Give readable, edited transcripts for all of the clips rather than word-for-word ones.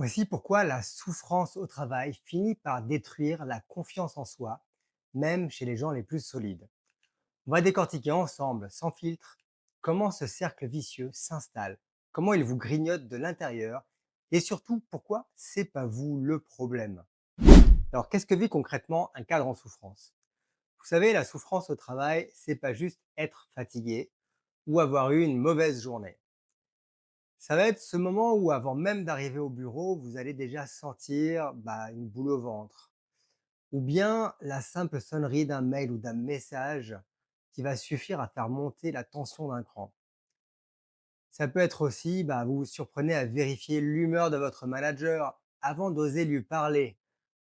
Voici pourquoi la souffrance au travail finit par détruire la confiance en soi, même chez les gens les plus solides. On va décortiquer ensemble, sans filtre, comment ce cercle vicieux s'installe, comment il vous grignote de l'intérieur et surtout pourquoi c'est pas vous le problème. Alors qu'est-ce que vit concrètement un cadre en souffrance? Vous savez, la souffrance au travail, c'est pas juste être fatigué ou avoir eu une mauvaise journée. Ça va être ce moment où, avant même d'arriver au bureau, vous allez déjà sentir une boule au ventre. Ou bien la simple sonnerie d'un mail ou d'un message qui va suffire à faire monter la tension d'un cran. Ça peut être aussi, vous vous surprenez à vérifier l'humeur de votre manager avant d'oser lui parler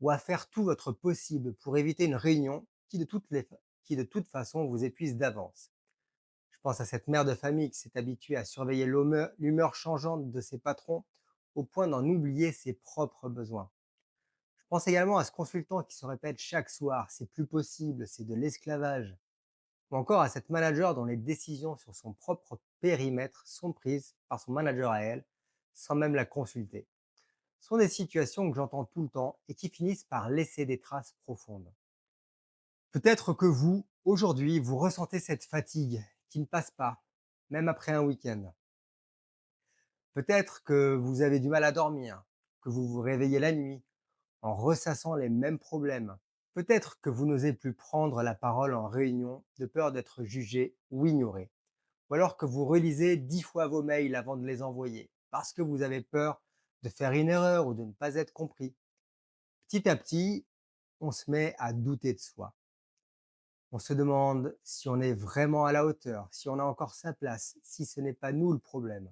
ou à faire tout votre possible pour éviter une réunion qui de toute façon vous épuise d'avance. Je pense à cette mère de famille qui s'est habituée à surveiller l'humeur changeante de ses patrons au point d'en oublier ses propres besoins. Je pense également à ce consultant qui se répète chaque soir, c'est plus possible, c'est de l'esclavage. Ou encore à cette manager dont les décisions sur son propre périmètre sont prises par son manager à elle, sans même la consulter. Ce sont des situations que j'entends tout le temps et qui finissent par laisser des traces profondes. Peut-être que vous, aujourd'hui, vous ressentez cette fatigue qui ne passe pas, même après un week-end. Peut-être que vous avez du mal à dormir, que vous vous réveillez la nuit en ressassant les mêmes problèmes. Peut-être que vous n'osez plus prendre la parole en réunion de peur d'être jugé ou ignoré. Ou alors que vous relisez 10 fois vos mails avant de les envoyer parce que vous avez peur de faire une erreur ou de ne pas être compris. Petit à petit, on se met à douter de soi. On se demande si on est vraiment à la hauteur, si on a encore sa place, si ce n'est pas nous le problème.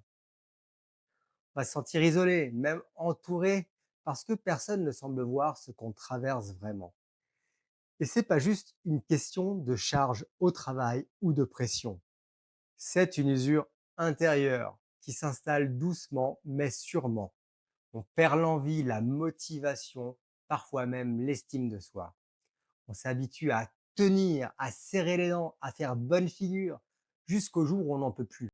On va se sentir isolé, même entouré, parce que personne ne semble voir ce qu'on traverse vraiment. Et c'est pas juste une question de charge au travail ou de pression. C'est une usure intérieure qui s'installe doucement mais sûrement. On perd l'envie, la motivation, parfois même l'estime de soi. On s'habitue à tenir, à serrer les dents, à faire bonne figure, jusqu'au jour où on n'en peut plus.